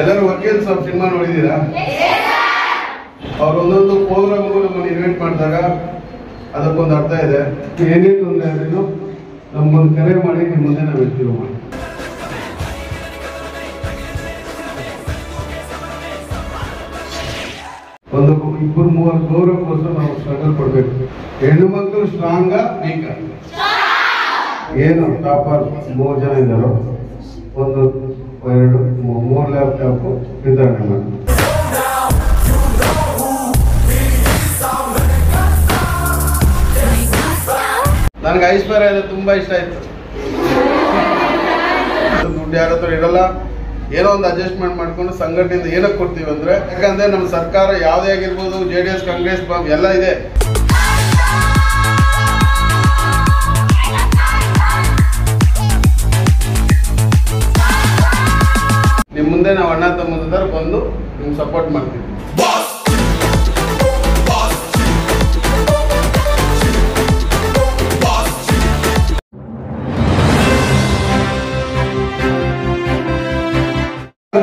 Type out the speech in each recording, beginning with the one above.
ಎಲ್ಲರೂ ವಕೀಲ್ ಸಾಬ್ ಸಿನಿಮಾ ನೋಡಿದೀರಾ? ಅವ್ರು ಒಂದೊಂದು ಪ್ರೋಗ್ರಾಮ್ಗೂ ನಮ್ಮನ್ನು ಇನ್ವೈಟ್ ಮಾಡಿದಾಗ ಅದಕ್ಕೊಂದು ಅರ್ಥ ಇದೆ. ಏನೇ ತೊಂದರೆ ಆದ್ರೂ ನಮ್ಮೊಂದು ಕರೆ ಮಾಡಿ ನಿಮ್ಮ ಮುಂದೆ ನಾವು ಇರ್ತೀವಿ ಮಾಡಿ. ಒಂದು ಇಬ್ಬರು ಮೂವರು ಗೌರವಕ್ಕೋಸ್ಕರ ನಾವು ಸ್ಟ್ರಗಲ್ ಪಡ್ಬೇಕು. ಹೆಣ್ಣು ಮಕ್ಕಳು ಸ್ಟ್ರಾಂಗ ವೀಕ ಏನು ಟಾಪರ್ 3 ಜನ ಇದ್ದಾರೋ 1 2 3 ಲ್ಯಾಪ್ಟಾಪ್ ವಿತರಣೆ ಮಾಡಿ. ನನಗೆ ಐಶ್ವರ್ಯ ತುಂಬಾ ಇಷ್ಟ ಆಯ್ತು. ದುಡ್ಡು ಯಾರ ಹತ್ರ ಇರಲ್ಲ, ಏನೋ ಒಂದು ಅಡ್ಜಸ್ಟ್ಮೆಂಟ್ ಮಾಡ್ಕೊಂಡು ಸಂಘಟನೆಯಿಂದ ಏನಕ್ಕೆ ಕೊಡ್ತೀವಿ ಅಂದ್ರೆ, ಯಾಕಂದ್ರೆ ನಮ್ಮ ಸರ್ಕಾರ ಯಾವುದೇ ಆಗಿರ್ಬೋದು, JDS ಕಾಂಗ್ರೆಸ್ ಎಲ್ಲ ಇದೆ. ನಿಮ್ ಮುಂದೆ ನಾವು ಅಣ್ಣ ತಮ್ಮಂದಿರ ಬಂದು ನಿಮ್ಗೆ ಸಪೋರ್ಟ್ ಮಾಡ್ತೀವಿ.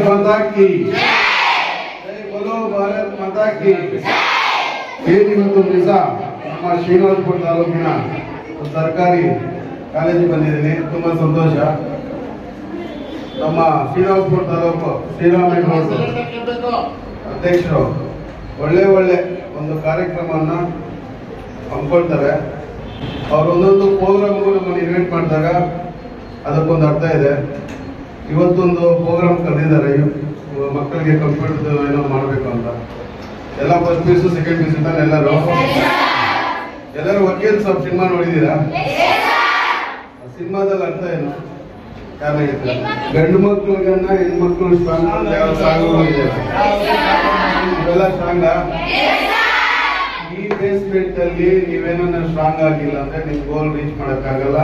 माता की जय बोलो, भारत माता की ಏನಿವತ್ತು ದಿವಸ ನಮ್ಮ ಶ್ರೀನಿವಾಸಪುರ ತಾಲೂಕಿನ ಸರ್ಕಾರಿ ಕಾಲೇಜಿಗೆ ಬಂದಿದ್ದೀನಿ. ತುಂಬಾ ಸಂತೋಷ. ನಮ್ಮ ಶ್ರೀನಿವಾಸಪುರ ತಾಲೂಕು ಶ್ರೀರಾಮೇಗೌಡರು ಅಧ್ಯಕ್ಷರು ಒಳ್ಳೆ ಒಂದು ಕಾರ್ಯಕ್ರಮವನ್ನ ಹಮ್ಮಿಕೊಳ್ತಾರೆ. ಅವ್ರು ಒಂದೊಂದು ಪ್ರೋಗ್ರಾಮ್ಗೂ ನಮ್ಮನ್ನು ಇನ್ವೈಟ್ ಮಾಡಿದಾಗ ಅದಕ್ಕೊಂದು ಅರ್ಥ ಇದೆ. ಇವತ್ತೊಂದು ಪ್ರೋಗ್ರಾಮ್ ಕರೆದಿದ್ದಾರೆ, ಮಕ್ಕಳಿಗೆ ಕಂಪ್ಯೂಟರ್ ಏನೋ ಮಾಡಬೇಕು ಅಂತ. ಎಲ್ಲ ಫಸ್ಟ್ ಪೀಸ್ ಸೆಕೆಂಡ್ ಪೀಸ್ ಇದ್ದಾರೆ. ಎಲ್ಲರೂ ವಕೀಲ್ ಸಾಬ್ ಸಿನಿಮಾ ನೋಡಿದೀರಾ? ಸಿನಿಮಾದಲ್ಲಿ ಅರ್ಥ ಏನು? ಕಾರಣ ಇರುತ್ತೆ, ಗಂಡು ಮಕ್ಕಳಿಗನ್ನ ಹೆಣ್ಮಕ್ಳು ಸ್ಟ್ರಾಂಗ್ ಇವೆಲ್ಲ ಸ್ಟ್ರಾಂಗ. ಈ ಬೇಸ್ಮೆಂಟ್ ಅಲ್ಲಿ ನೀವೇನ ಸ್ಟ್ರಾಂಗ್ ಆಗಿಲ್ಲ ಅಂದ್ರೆ ನಿಮ್ ಗೋಲ್ ರೀಚ್ ಮಾಡಕ್ಕಾಗಲ್ಲ.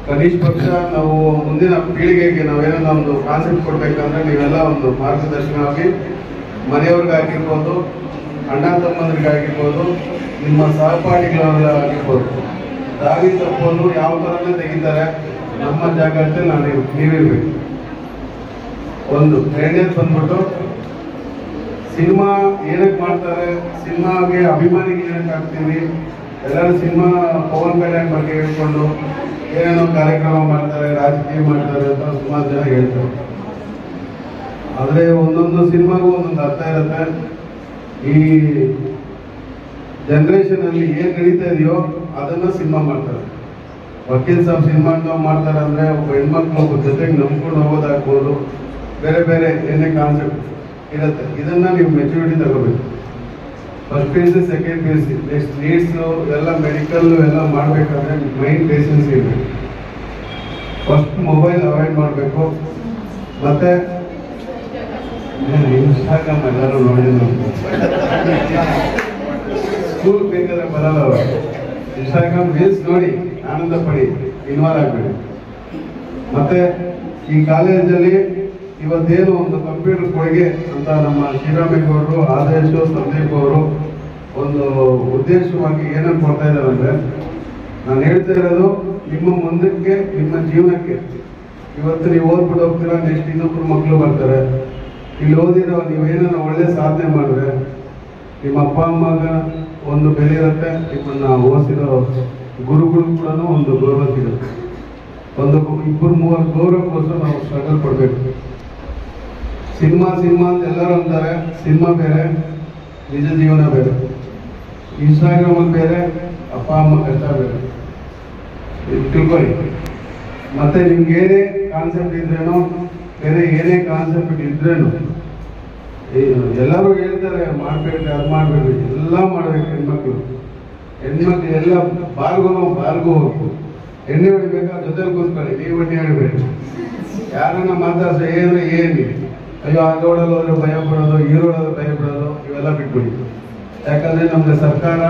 ಕನಿಷ್ಠ ಪಕ್ಷ ನಾವು ಮುಂದಿನ ಪೀಳಿಗೆಗೆ ನಾವೇನೋ ಒಂದು ಕಾನ್ಸೆಪ್ಟ್ ಕೊಡ್ಬೇಕಂದ್ರೆ ನೀವೆಲ್ಲ ಒಂದು ಮಾರ್ಗದರ್ಶನವಾಗಿ ಮನೆಯವ್ರಿಗಾಗಿರ್ಬೋದು, ಅಣ್ಣ ತಮ್ಮಂದ್ರಿಗಾಗಿರ್ಬೋದು, ನಿಮ್ಮ ಸಹಪಾಠಿಗಳಾಗಿರ್ಬೋದು, ದಾರಿ ತಪ್ಪಲು ಯಾವ ತರನೇ ತೆಗಿತಾರೆ ನಮ್ಮ ಜಾಗಕ್ಕೆ ನೀವಿರ್ಬೇಕು. ಒಂದು ಎರಡನೇದು ಬಂದ್ಬಿಟ್ಟು ಸಿನಿಮಾ ಏನಕ್ಕೆ ಮಾಡ್ತಾರೆ, ಸಿನಿಮಾಗೆ ಅಭಿಮಾನಿಗೆ ಏನಕ್ಕೆ ಆಗ್ತೀವಿ. ಎಲ್ಲರೂ ಸಿನಿಮಾ ಪವನ್ ಕಲ್ಯಾಣ್ ಬಗ್ಗೆ ಹೇಳ್ಕೊಂಡು ಏನೇನೋ ಕಾರ್ಯಕ್ರಮ ಮಾಡ್ತಾರೆ, ರಾಜಕೀಯ ಮಾಡ್ತಾರೆ ಅಂತ ಸುಮಾರು ಜನ ಹೇಳ್ತಾರೆ. ಆದ್ರೆ ಒಂದೊಂದು ಸಿನಿಮಾಗೂ ಒಂದೊಂದು ಅರ್ಥ ಇರುತ್ತೆ. ಈ ಜನರೇಷನ್ ಅಲ್ಲಿ ಏನ್ ನಡೀತಾ ಇದೆಯೋ ಅದನ್ನ ಸಿನಿಮಾ ಮಾಡ್ತಾರೆ. ವಕೀಲ್ ಸಾಬ್ ಸಿನಿಮಾ ಮಾಡ್ತಾರೆ ಅಂದ್ರೆ ಒಬ್ಬ ಹೆಣ್ಮಕ್ಳು ಒಬ್ಬ ಜೊತೆಗೆ ನಂಬ್ಕೊಂಡು ಹೋಗೋದಾಗ್ಬೋದು, ಬೇರೆ ಏನೇ ಕಾನ್ಸೆಪ್ಟ್ ಇರುತ್ತೆ. ಇದನ್ನ ನೀವು ಮೆಚುರಿಟಿ ತಗೋಬೇಕು. First PUC, second PUC, next needs ಎಲ್ಲ ಮೆಡಿಕಲ್ ಎಲ್ಲ ಮಾಡ್ಬೇಕಾದ್ರೆ ಮೈಂಡ್ ಪೇಷನ್ಸ್ ಇರಬೇಕು. ಫಸ್ಟ್ ಮೊಬೈಲ್ ಅವಾಯ್ಡ್ ಮಾಡಬೇಕು. ಮತ್ತೆ ಇನ್ಸ್ಟಾಗ್ರಾಮ್ ಎಲ್ಲರೂ ನೋಡಿದ್ರು, ಸ್ಕೂಲ್ ಬೇಕಾದ್ರೆ ಬರಲ್ಲ ಅವರು. ಇನ್ಸ್ಟಾಗ್ರಾಮ್ ರೀಲ್ಸ್ ನೋಡಿ ಆನಂದ ಪಡಿ, ಇನ್ವಾಲ್ವ್ ಆಗಬೇಡಿ. ಮತ್ತೆ ಈ ಕಾಲೇಜಲ್ಲಿ ಇವತ್ತೇನು ಒಂದು ಕಂಪ್ಯೂಟರ್ ಕೊಡುಗೆ ಅಂತ ನಮ್ಮ ಶ್ರೀರಾಮೇಗೌಡರು, ಆದೇಶ್, ಸಂದೀಪ್ ಅವರು ಒಂದು ಉದ್ದೇಶವಾಗಿ ಏನನ್ನು ಕೊಡ್ತಾ ಇದ್ದಾರೆ ಅಂದ್ರೆ, ನಾನು ಹೇಳ್ತಾ ಇರೋದು ನಿಮ್ಮ ಮುಂದಕ್ಕೆ, ನಿಮ್ಮ ಜೀವನಕ್ಕೆ. ಇವತ್ತು ನೀವು ಓದ್ಬಿಟ್ಟು ಹೋಗ್ತೀರಾ, ನೆಕ್ಸ್ಟ್ ಇನ್ನೊಬ್ರು ಮಕ್ಕಳು ಬರ್ತಾರೆ. ಇಲ್ಲಿ ಓದಿರೋ ನೀವೇನೋ ಒಳ್ಳೆ ಸಾಧನೆ ಮಾಡಿದ್ರೆ ನಿಮ್ಮ ಅಪ್ಪ ಅಮ್ಮಗ ಒಂದು ಬೆಲೆ ಇರುತ್ತೆ, ನಿಮ್ಮನ್ನ ಓದಿಸಿರೋ ಗುರುಗಳು ಕೂಡ ಒಂದು ಗೌರವ ಸಿಗುತ್ತೆ. ಒಂದು ಇಬ್ಬರು ಮೂವರು ಗೌರವಕ್ಕೋಸ್ಕರ ನಾವು ಸ್ಟ್ರಗಲ್ ಪಡ್ಬೇಕು. ಸಿನಿಮಾ ಅಂತ ಎಲ್ಲರೂ ಅಂತಾರೆ. ಸಿನಿಮಾ ಬೇರೆ, ನಿಜ ಜೀವನ ಬೇರೆ. ಇನ್ಸ್ಟಾಗ್ರಾಮ್ ಅಲ್ಲಿ ಬೇರೆ, ಅಪ್ಪ ಅಮ್ಮ ಕಷ್ಟ ಬೇರೆ. ತಿಳ್ಕೊಳ್ಳಿ. ಮತ್ತೆ ನಿಮ್ಗೆ ಏನೇ ಕಾನ್ಸೆಪ್ಟ್ ಇದ್ರೇನೋ, ಬೇರೆ ಏನೇ ಕಾನ್ಸೆಪ್ಟ್ ಇದ್ರೇನು, ಎಲ್ಲರೂ ಹೇಳ್ತಾರೆ ಮಾಡ್ಬೇಡ್ರಿ, ಅದು ಮಾಡ್ಬೇಡ್ರಿ, ಎಲ್ಲ ಮಾಡ್ಬೇಕು. ಹೆಣ್ಮಕ್ಳು ಎಲ್ಲ ಬಾರ್ಗೋ ಹೋಗ್ಬೇಕು. ಎಣ್ಣೆ ಹೊಡಿಬೇಕಾ ಜೊತೆಲಿ ಕೂತ್ಕೊಳ್ಳಿ, ನೀವು ಎಣ್ಣೆ ಹೊಡಿಬೇಡಿ. ಯಾರನ್ನ ಮಾತಾಡ್ಸ ಏನ್ರೆ ಏನಿ, ಅಯ್ಯೋ ಆ ರೋಡಲ್ಲಿ ಹೋದ್ರೆ ಭಯ ಪಡೋದು, ಈ ರೋಡಲ್ಲಿ ಭಯ ಪಡೋದು, ಇವೆಲ್ಲ ಬಿಟ್ಬಿಡಿ. ಯಾಕಂದ್ರೆ ನಮ್ಗೆ ಸರ್ಕಾರ,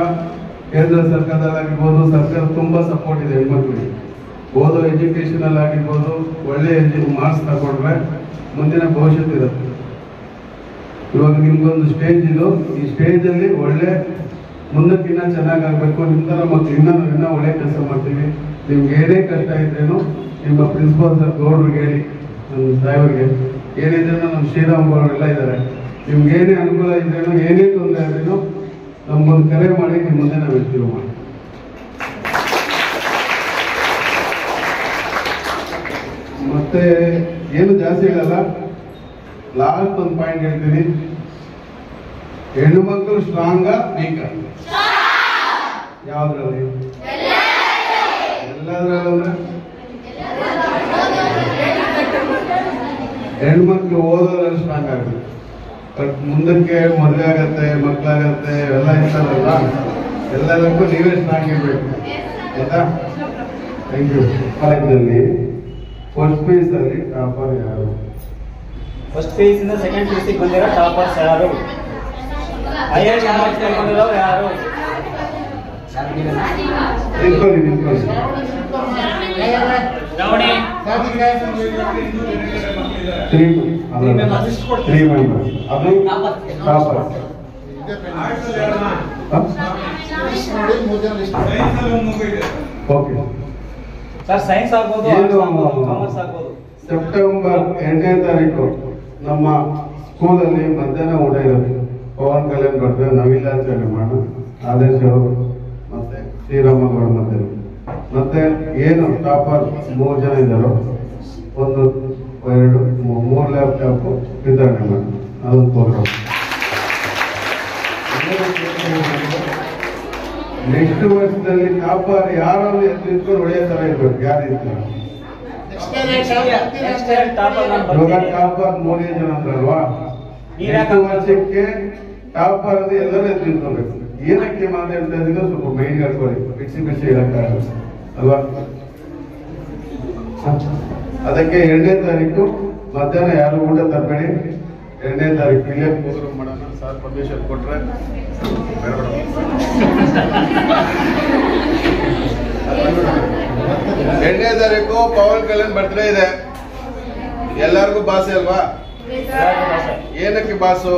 ಕೇಂದ್ರ ಸರ್ಕಾರದಲ್ಲಾಗಿರ್ಬೋದು, ಸರ್ಕಾರ ತುಂಬಾ ಸಪೋರ್ಟ್ ಇದೆ ಹೆಣ್ಮಕ್ಳಿಗೆ. ಓದೋ ಎಜುಕೇಶನ್ ಅಲ್ಲಿ ಆಗಿರ್ಬೋದು, ಒಳ್ಳೆ ಮಾರ್ಕ್ಸ್ ತಗೊಂಡ್ರೆ ಮುಂದಿನ ಭವಿಷ್ಯತ್ತು ಇರುತ್ತೆ. ಇವಾಗ ನಿಮ್ಗೊಂದು ಸ್ಟೇಜ್ ಇದು, ಈ ಸ್ಟೇಜ್ ಅಲ್ಲಿ ಒಳ್ಳೆ ಮುಂದಕ್ಕಿನ್ನ ಚೆನ್ನಾಗಾಗಬೇಕು. ನಿಮ್ಮ ತರ ಮಕ್ಕಳು ಇನ್ನೂ ಒಳ್ಳೆ ಕೆಲಸ ಮಾಡ್ತೀವಿ. ನಿಮ್ಗೆ ಏನೇ ಕಷ್ಟ ಇದ್ರೇನು ನಿಮ್ಮ ಪ್ರಿನ್ಸಿಪಾಲ್ ಸರ್ ಗೌಡ್ರಿಗೆ ಹೇಳಿ, ನಮ್ಮ ಸಾಹೇಬ್ರಿಗೆ ಏನಿದ್ರು ನಮ್ಮ ಶ್ರೀರಾಮ್ ಅವರೆಲ್ಲ ಇದ್ದಾರೆ. ನಿಮ್ಗೆ ಏನೇ ಅನುಕೂಲ ಇದ್ರೇನು ಏನೇ ತೊಂದರೆ ಆದ್ರೇನು ನಮ್ಗೊಂದು ಕರೆ ಮಾಡಿ ನಿಮ್ಮ ಮುಂದೆ ನಾವು ಇರ್ತೀವಿ ಮಾಡಿ. ಮತ್ತೆ ಏನು ಜಾಸ್ತಿ ಹೇಳಲ್ಲ, ಲಾಸ್ಟ್ ಒಂದು ಪಾಯಿಂಟ್ ಹೇಳ್ತೀನಿ. ಹೆಣ್ಣು ಮಕ್ಕಳು ಸ್ಟ್ರಾಂಗ ವೀಕ? ಯಾವ್ದ್ರಲ್ಲಿ? ಎಲ್ಲದ್ರಲ್ಲ. ಹೆಣ್ಮಕ್ಳು ಓದೋದ್ರಲ್ಲಿ ಸ್ಟ್ರಾಂಗ್ ಆಗುತ್ತೆ, ಬಟ್ ಮುಂದಕ್ಕೆ ಮದುವೆ ಆಗತ್ತೆ, ಮಕ್ಕಳಾಗತ್ತೆ, ಎಲ್ಲ ಇರ್ತಾರಲ್ಲ, ಎಲ್ಲದಕ್ಕೂ ನೀವೇ ಸ್ಟ್ರಾಂಗ್ ಇರ್ಬೇಕು ಆಯ್ತಾ? Thank you. ಕಾಲೇಜಲ್ಲಿ ಫಸ್ಟ್ ಪೇಸ್ ಅಲ್ಲಿ ಟಾಪರ್ ಯಾರು? ಫಸ್ಟ್ ಪೇಸ್ ಇಂದ ಸೆಕೆಂಡ್ ಪೇಸ್ ಬಂದಿರೋ ಟಾಪರ್ಸ್ ಯಾರು? ಹೈಯೆಸ್ಟ್ ಮಾರ್ಕ್ಸ್ ತಗೊಂಡಿರೋರು ಯಾರು? ನಿಂತ್ಕೊಳ್ಳಿ. ತ್ರೀ ಮೆಂಬರ್ಸ್ ಅದು ಟಾಪರ್. ಓಕೆ ಸರ್, ಸೈನ್ಸ್ ಆಗ್ಬೋದು, ಕಾಮರ್ಸ್ ಆಗ್ಬೋದು. ಸೆಪ್ಟೆಂಬರ್ 8ನೇ ತಾರೀಕು ನಮ್ಮ ಸ್ಕೂಲಲ್ಲಿ ಮಧ್ಯಾಹ್ನ ಊಟ ಇರುತ್ತೆ. ಪವನ್ ಕಲ್ಯಾಣ್ ಭಟ್ರೆ, ನವೀಲಾಚಾರ್ಯ ಮಾಡ, ಆದೇಶ್ ಅವರು ಮತ್ತೆ ಶ್ರೀರಾಮಗೌಡ ಮತ್ತೆ ಏನು ಟಾಪರ್ 3 ಜನ ಇದ್ದಾರೋ 1, 2, 3 ಲ್ಯಾಪ್ಟಾಪ್ ವಿತರಣೆ ಮಾಡಿ ಅದೊಂದು ಪ್ರೋಗ್ರಾಮ್. ನೆಕ್ಸ್ಟ್ ವರ್ಷದಲ್ಲಿ ಟಾಪರ್ ಯಾರು ನಿಂತ್ಕೊಂಡು ಹೊಡೆಯೋ ತರ ಇರ್ಬೇಕು. ಯಾರು ಇರ್ತಾರೆ ಇವಾಗ ಟಾಪರ್ 3 ಜನ ಅಂದ್ರಲ್ವಾ, ನೆಕ್ಸ್ಟ್ ವರ್ಷಕ್ಕೆ ಟಾಪರ್ ಅದು ಎಲ್ಲರೂ ನಿಂತ್ಕೋಬೇಕು. ಏನಕ್ಕೆ ಮಾತಾಡ್ತಾ ಇದ್ದೀನೋ ಸ್ವಲ್ಪ ಮೈಂಡ್ ಹಾಕೊಳ್ಳಿ, ಬಿಸಿ ಹೇಳಕ್ಕಾಗಲ್ಲ ಅಲ್ವಾ? ಅದಕ್ಕೆ 2ನೇ ತಾರೀಕು ಮಧ್ಯಾಹ್ನ ಯಾರು ಊಟ ತರಬೇಡಿ. 2ನೇ ತಾರೀಕು ಇಲ್ಲೇ ಪ್ರೋಗ್ರಾಮ್ ಮಾಡೋಣ. ಸರ್ ಪರ್ಮಿಷನ್ ಕೊಟ್ರೆ 2ನೇ ತಾರೀಕು ಪವನ್ ಕಲ್ಯಾಣ್ ಬರ್ತ್ಡೇ ಇದೆ. ಎಲ್ಲರಿಗೂ ಬಾಸೆ ಅಲ್ವಾ? ಏನಕ್ಕೆ ಬಾಸು?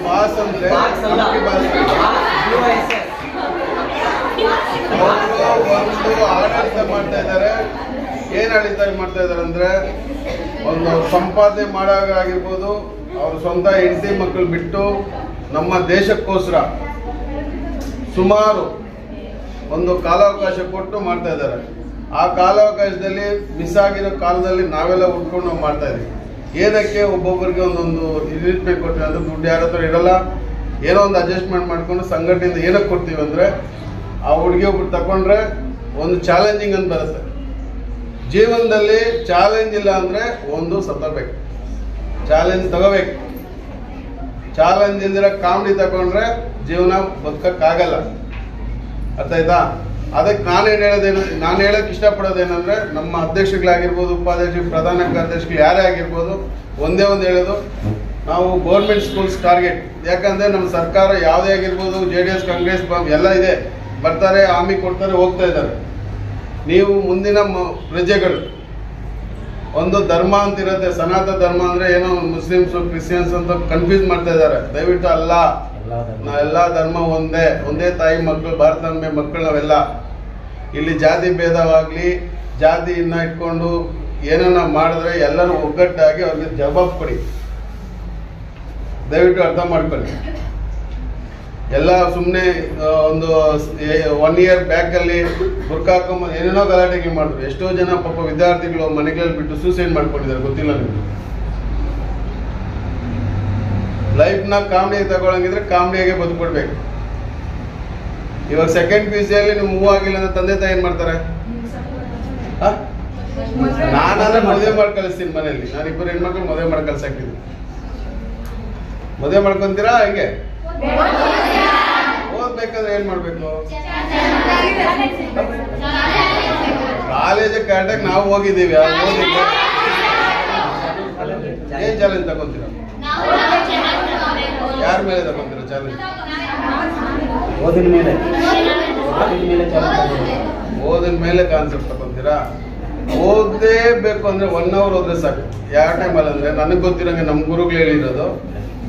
ಬಾಸ್ ಅಂದ್ರೆ ಒಂದು ಆಡಳಿತ ಮಾಡ್ತಾ ಇದ್ದಾರೆ. ಏನ್ ಆಡಳಿತ ಮಾಡ್ತಾ ಇದಾರೆ ಅಂದ್ರೆ, ಒಂದು ಸಂಪಾದನೆ ಮಾಡಾಗ ಆಗಿರ್ಬೋದು, ಅವ್ರ ಸ್ವಂತ ಹೆಂಡತಿ ಮಕ್ಕಳು ಬಿಟ್ಟು ನಮ್ಮ ದೇಶಕ್ಕೋಸ್ಕರ ಸುಮಾರು ಒಂದು ಕಾಲಾವಕಾಶ ಕೊಟ್ಟು ಮಾಡ್ತಾ ಇದ್ದಾರೆ. ಆ ಕಾಲಾವಕಾಶದಲ್ಲಿ ಮಿಸ್ ಆಗಿರೋ ಕಾಲದಲ್ಲಿ ನಾವೆಲ್ಲ ಉಟ್ಕೊಂಡು ನಾವು ಮಾಡ್ತಾ ಇದೀವಿ. ಏನಕ್ಕೆ ಒಬ್ಬೊಬ್ಬರಿಗೆ ಒಂದೊಂದು ಇದಿರ್ಬೇಕು ಕೊಟ್ರಿ ಅಂದ್ರೆ, ದುಡ್ಡು ಯಾರ ಹತ್ರ ಇರಲ್ಲ, ಏನೋ ಒಂದು ಅಡ್ಜಸ್ಟ್ಮೆಂಟ್ ಮಾಡ್ಕೊಂಡು ಸಂಘಟನೆಯಿಂದ ಏನಕ್ಕೆ ಕೊಡ್ತೀವಿ ಅಂದ್ರೆ, ಆ ಹುಡುಗಿ ಒಬ್ರು ತಗೊಂಡ್ರೆ ಒಂದು ಚಾಲೆಂಜಿಂಗ್ ಅಂತ ಬರುತ್ತೆ. ಜೀವನದಲ್ಲಿ ಚಾಲೆಂಜ್ ಇಲ್ಲ ಅಂದ್ರೆ ಒಂದು ಸತ್ತಬೇಕು, ಚಾಲೆಂಜ್ ತಗೋಬೇಕು. ಚಾಲೆಂಜ್ ಇಲ್ದಿರ ಕಾಮಿಡಿ ತಗೊಂಡ್ರೆ ಜೀವನ ಬದುಕಕ್ಕಾಗಲ್ಲ. ಅರ್ಥ ಆಯ್ತಾ? ಅದಕ್ಕೆ ನಾನು ಹೇಳಕ್ ಇಷ್ಟಪಡೋದೇನಂದ್ರೆ, ನಮ್ಮ ಅಧ್ಯಕ್ಷಗಳಾಗಿರ್ಬೋದು, ಉಪಾಧ್ಯಕ್ಷರು, ಪ್ರಧಾನ ಕಾರ್ಯದರ್ಶಿಗಳು ಯಾರೇ ಆಗಿರ್ಬೋದು, ಒಂದೇ ಒಂದು ಹೇಳೋದು, ನಾವು ಗೌರ್ಮೆಂಟ್ ಸ್ಕೂಲ್ಸ್ ಟಾರ್ಗೆಟ್. ಯಾಕಂದ್ರೆ ನಮ್ಮ ಸರ್ಕಾರ ಯಾವುದೇ ಆಗಿರ್ಬೋದು, JDS, ಕಾಂಗ್ರೆಸ್ ಎಲ್ಲ ಇದೆ, ಬರ್ತಾರೆ, ಆಮಿ ಕೊಡ್ತಾರೆ, ಹೋಗ್ತಾ ಇದ್ದಾರೆ. ನೀವು ಮುಂದಿನ ಪ್ರಜೆಗಳು, ಒಂದು ಧರ್ಮ ಅಂತ ಇರುತ್ತೆ, ಸನಾತನ ಧರ್ಮ ಅಂದ್ರೆ ಏನೋ ಮುಸ್ಲಿಮ್ಸ್ ಕ್ರಿಶ್ಚಿಯನ್ಸ್ ಅಂತ ಕನ್ಫ್ಯೂಸ್ ಮಾಡ್ತಾ ಇದ್ದಾರೆ. ದಯವಿಟ್ಟು ಅಲ್ಲ, ನಾವೆಲ್ಲ ಧರ್ಮ ಒಂದೇ ತಾಯಿ ಮಕ್ಕಳು, ಭಾರತ ಮಕ್ಕಳು ನಾವೆಲ್ಲ. ಇಲ್ಲಿ ಜಾತಿ ಭೇದವಾಗ್ಲಿ, ಜಾತಿಯನ್ನ ಇಟ್ಕೊಂಡು ಏನನ್ನ ಮಾಡಿದ್ರೆ ಎಲ್ಲರೂ ಒಗ್ಗಟ್ಟಾಗಿ ಅವ್ರಿಗೆ ಜವಾಬ್ ಕೊಡಿ. ದಯವಿಟ್ಟು ಅರ್ಥ ಮಾಡ್ಕೊಳ್ಳಿ. ಎಲ್ಲ ಸುಮ್ಮನೆ ಒಂದು 1 year ಬ್ಯಾಕ್ ಅಲ್ಲಿ ಬುರ್ಕ ಹಾಕೊಂಡ್ ಏನೇನೋ ಗಲಾಟೆಗೆ ಮಾಡಿದ್ರು. ಎಷ್ಟೋ ಜನ ಪಾಪ ವಿದ್ಯಾರ್ಥಿಗಳು ಮನೆಗಳಲ್ಲಿ ಬಿಟ್ಟು ಸೂಸೈಡ್ ಮಾಡ್ಕೊಂಡಿದ್ದಾರೆ, ಗೊತ್ತಿಲ್ಲ ನಿಮ್ಗೆ. ಲೈಫ್ ನ ಕಾಮಿಡಿ ತಗೊಳಂಗಿದ್ರೆ ಕಾಮಿಡಿಯಾಗೆ ಬದುಕೊಡ್ಬೇಕು. ಇವಾಗ ಸೆಕೆಂಡ್ PUC ಅಲ್ಲಿ ನೀವು ಮೂವ್ ಆಗಿಲ್ಲ ಅಂದ್ರೆ ತಂದೆ ತಾಯಿ ಏನ್ ಮಾಡ್ತಾರೆ? ನಾನಾದ್ರೆ ಮದುವೆ ಮಾಡಿ ಕಳಿಸ್ತೀನಿ ಮನೆಯಲ್ಲಿ. ನಾನು 2 ಹೆಣ್ಮಕ್ಳು ಮದುವೆ ಮಾಡಿ ಕಳ್ಸಾಕಿದ್ದೀನಿ. ಮದುವೆ ಮಾಡ್ಕೊಂತೀರಾ? ಹಂಗೆ ಓದ್ಬೇಕಾದ್ರೆ ಏನ್ ಮಾಡ್ಬೇಕು? ಕಾಲೇಜ್ ಕರೆಕ್ಟಾಗಿ ನಾವು ಹೋಗಿದ್ದೀವಿ. ಏನ್ ಚಾಲೆಂಜ್ ತಗೊಂತೀರಾ? ಯಾರ ಮೇಲೆ ತಗೊಂತೀರಾ ಚಾಲೆಂಜ್? ಓದಿನ ಮೇಲೆ ಕಾನ್ಸೆಪ್ಟ್ ತಗೊಂತೀರಾ? ಓದಲೇಬೇಕು ಅಂದ್ರೆ 1 hour ಓದ್ರೆ ಸಾಕು. ಯಾವ ಟೈಮಲ್ಲಿ ಅಂದ್ರೆ, ನನಗೆ ಗೊತ್ತಿರೋಂಗೆ ನಮ್ಮ ಗುರುಗಳು ಹೇಳಿರೋದು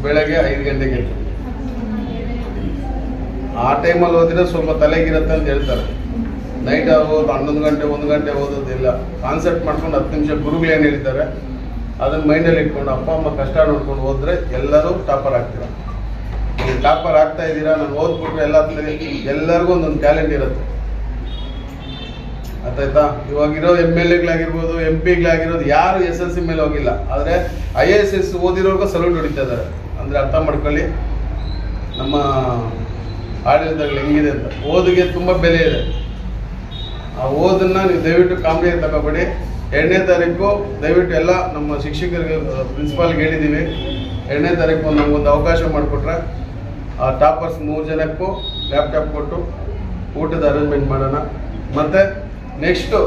ಬೆಳಗ್ಗೆ 5 ಗಂಟೆಗೆ. ಆ ಟೈಮಲ್ಲಿ ಓದಿದ್ರೆ ಸ್ವಲ್ಪ ತಲೆಗಿರುತ್ತೆ ಅಂತ ಹೇಳ್ತಾರೆ. ನೈಟ್ ಓದು 11 ಗಂಟೆ 1 ಗಂಟೆ ಓದೋದಿಲ್ಲ. ಕಾನ್ಸೆಪ್ಟ್ ಮಾಡ್ಕೊಂಡು 10 ನಿಮಿಷ ಗುರುಗಳು ಏನು ಹೇಳ್ತಾರೆ ಅದನ್ನ ಮೈಂಡಲ್ಲಿ ಇಟ್ಕೊಂಡು ಅಪ್ಪ ಅಮ್ಮ ಕಷ್ಟ ನೋಡ್ಕೊಂಡು ಹೋದ್ರೆ ಎಲ್ಲರೂ ಟಾಪರ್ ಆಗ್ತೀರಾ. ನೀವು ಟಾಪರ್ ಆಗ್ತಾ ಇದ್ದೀರಾ, ನಾನು ಓದ್ಬಿಟ್ರೆ ಎಲ್ಲರಿಗೂ ಒಂದೊಂದು ಟ್ಯಾಲೆಂಟ್ ಇರುತ್ತೆ. ಅರ್ಥಾಯ್ತಾ? ಇವಾಗಿರೋ MLAಗಳಾಗಿರ್ಬೋದು MP ಗಳಾಗಿರೋದು ಯಾರು SSLC ಮೇಲೆ ಹೋಗಿಲ್ಲ, ಆದರೆ IAS ಓದಿರೋರ್ಗೂ ಸಲ್ಯೂಟ್ ಹೊಡಿತಾ ಇದ್ದಾರೆ. ಅಂದರೆ ಅರ್ಥ ಮಾಡ್ಕೊಳ್ಳಿ ನಮ್ಮ ಆಡಳಿತಗಳು ಹೆಂಗಿದೆ ಅಂತ. ಓದಿಗೆ ತುಂಬ ಬೆಲೆ ಇದೆ. ಆ ಓದನ್ನ ನೀವು ದಯವಿಟ್ಟು ಕಾಮಿಡಿಯಾಗಿ ತಗೋಬೇಡಿ. 2ನೇ ತಾರೀಕು ದಯವಿಟ್ಟು ಎಲ್ಲ ನಮ್ಮ ಶಿಕ್ಷಕರಿಗೆ ಪ್ರಿನ್ಸಿಪಾಲ್ಗೆ ಹೇಳಿದ್ದೀವಿ, 2ನೇ ತಾರೀಕು ನಮಗೊಂದು ಅವಕಾಶ ಮಾಡಿಕೊಟ್ರೆ ಆ ಟಾಪರ್ಸ್ 3 ಜನಕ್ಕೂ ಲ್ಯಾಪ್ಟಾಪ್ ಕೊಟ್ಟು ಊಟದ ಅರೇಂಜ್ಮೆಂಟ್ ಮಾಡೋಣ. ಮತ್ತು ನೆಕ್ಸ್ಟು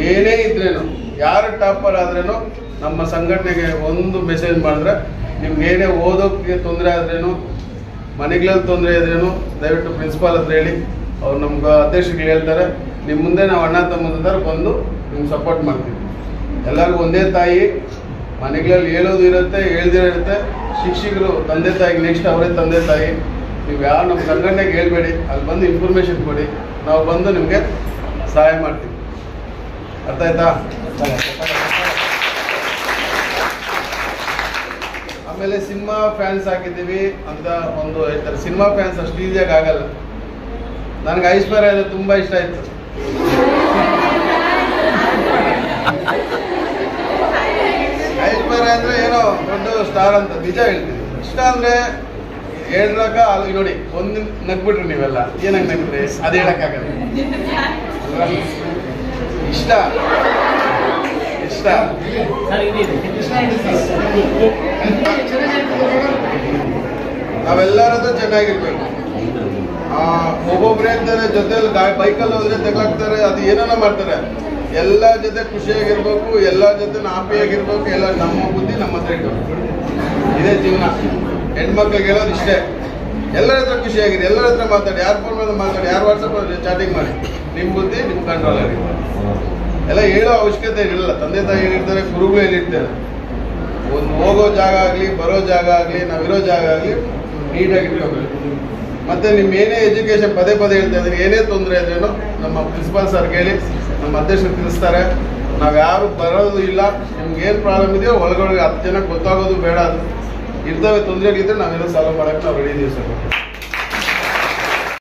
ಏನೇ ಇದ್ರೇನು ಯಾರು ಟಾಪರ್ ಆದ್ರೇನು ನಮ್ಮ ಸಂಘಟನೆಗೆ ಒಂದು ಮೆಸೇಜ್ ಮಾಡಿದ್ರೆ, ನಿಮ್ಗೆ ಏನೇ ಓದೋಕ್ಕೆ ತೊಂದರೆ ಆದ್ರೇನು ಮನೆಗಳಲ್ಲಿ ತೊಂದರೆ ಇದ್ರೇನು ದಯವಿಟ್ಟು ಪ್ರಿನ್ಸಿಪಾಲ್ ಹತ್ರ ಹೇಳಿ. ಅವ್ರು ನಮ್ಗೆ ಅಧ್ಯಕ್ಷರಿಗೆ ಹೇಳ್ತಾರೆ, ನಿಮ್ಮ ಮುಂದೆ ನಾವು ಅಣ್ಣ ತಮ್ಮಂದಿದ್ದಾರೆ ಬಂದು ನಿಮ್ಗೆ ಸಪೋರ್ಟ್ ಮಾಡ್ತೀವಿ. ಎಲ್ಲರಿಗೂ ಒಂದೇ ತಾಯಿ, ಮನೆಗಳಲ್ಲಿ ಹೇಳೋದು ಇರುತ್ತೆ ಹೇಳ್ದಿರೋ ಇರುತ್ತೆ. ಶಿಕ್ಷಕರು ತಂದೆ ತಾಯಿಗೆ ನೆಕ್ಸ್ಟ್ ಅವರೇ ತಂದೆ ತಾಯಿ. ನೀವು ಯಾರು ನಮ್ಮ ಸಂಘಟನೆಗೆ ಹೇಳ್ಬೇಡಿ, ಅಲ್ಲಿ ಬಂದು ಇನ್ಫಾರ್ಮೇಷನ್ ಕೊಡಿ, ನಾವು ಬಂದು ನಿಮಗೆ ಸಹಾಯ ಮಾಡ್ತೀವಿ. ಅರ್ಥ ಆಯ್ತಾ? ಆಮೇಲೆ ಸಿನಿಮಾ ಫ್ಯಾನ್ಸ್ ಹಾಕಿದ್ದೀವಿ ಅಂತ ಒಂದು ಹೇಳ್ತಾರೆ. ಸಿನಿಮಾ ಫ್ಯಾನ್ಸ್ ಅಷ್ಟು ಈಸಿಯಾಗಿ ಆಗಲ್ಲ. ನನಗೆ ಐಶ್ವರ್ಯ ಎಲ್ಲ ತುಂಬ ಇಷ್ಟ ಆಯಿತು. ಐಶ್ವರ್ಯ ಅಂದರೆ ಏನೋ ದೊಡ್ಡ ಸ್ಟಾರ್ ಅಂತ ನಿಜ ಹೇಳ್ತೀನಿ. ಇಷ್ಟ ಅಂದರೆ ಹೇಳ್ರಾಗ ಅಲ್ಲಿ ನೋಡಿ ಒಂದು ನಗ್ಬಿಟ್ರಿ ನೀವೆಲ್ಲ, ಏನಾಗ ನಗ್ಬಿಟ್ರಿ ಅದು ಹೇಳಕ್ಕಾಗಲ್ಲ. ಇಷ್ಟ ಇಷ್ಟ ನಾವೆಲ್ಲರದ್ದು ಚೆನ್ನಾಗಿರ್ಬೇಕು. ಒಬ್ಬೊಬ್ಬರೇ ಅಂತಾರೆ ಜೊತೆಲಿ ಬೈಕಲ್ಲಿ ಹೋದ್ರೆ ತೆಗ್ಲಾಕ್ತಾರೆ, ಅದು ಏನಾನ ಮಾಡ್ತಾರೆ. ಎಲ್ಲ ಜೊತೆ ಖುಷಿಯಾಗಿರ್ಬೇಕು, ಎಲ್ಲ ಜೊತೆ ಹ್ಯಾಪಿಯಾಗಿರ್ಬೇಕು. ಎಲ್ಲ ನಮ್ಮ ಬುದ್ಧಿ ನಮ್ಮ ಹತ್ರ ಇಟ್ಬೇಕು. ಇದೇ ಜೀವನ. ಹೆಣ್ಮಕ್ಳಿಗೆ ಹೇಳೋದು ಇಷ್ಟೇ, ಎಲ್ಲರ ಹತ್ರ ಖುಷಿಯಾಗಿರಿ, ಎಲ್ಲರ ಹತ್ರ ಮಾತಾಡಿ, ಯಾರು ಫೋನ್ ಮೇಲೆ ಮಾತಾಡಿ, ಯಾರು ವಾಟ್ಸಪ್ ಚಾಟಿಂಗ್ ಮಾಡಿ. ನಿಮ್ಮ ಬುದ್ಧಿ ನಿಮ್ಮ ಕಂಟ್ರೋಲ್ ಆಗಿ. ಎಲ್ಲ ಹೇಳೋ ಅವಶ್ಯಕತೆ ಇರಲಿಲ್ಲ. ತಂದೆ ತಾಯಿ ಹೇಳಿರ್ತಾರೆ, ಗುರುಗಳು ಹೇಳಿರ್ತಾರೆ. ಒಂದು ಹೋಗೋ ಜಾಗ ಆಗಲಿ, ಬರೋ ಜಾಗ ಆಗಲಿ, ನಾವಿರೋ ಜಾಗ ಆಗಲಿ ನೀಟಾಗಿ ಇಟ್ಕೋಬೇಕು. ಮತ್ತು ನಿಮ್ಮ ಏನೇ ಎಜುಕೇಷನ್ ಪದೇ ಹೇಳ್ತಾ ಇದ್ದೀರಿ, ಏನೇ ತೊಂದರೆ ಇದ್ರೇನು ನಮ್ಮ ಪ್ರಿನ್ಸಿಪಾಲ್ ಸರ್ಗೆ ಹೇಳಿ, ನಮ್ಮ ಅಧ್ಯಕ್ಷರು ತಿಳಿಸ್ತಾರೆ. ನಾವು ಯಾರು ಬರೋದು ಇಲ್ಲ. ನಿಮ್ಗೆ ಏನು ಪ್ರಾಬ್ಲಮ್ ಇದೆಯೋ ಒಳಗೊಳಗೆ 10 ಜನಕ್ಕೆ ಗೊತ್ತಾಗೋದು ಬೇಡ. ಅದು ಇರ್ತವೆ ತೊಂದರೆಗಳಿದ್ರೆ ನಾವೆಲ್ಲ ಸಾಲ್ವ್ ಮಾಡೋಕ್ಕೆ ನಾವು ರೆಡಿ ಇದೀವಿ ಸರ್.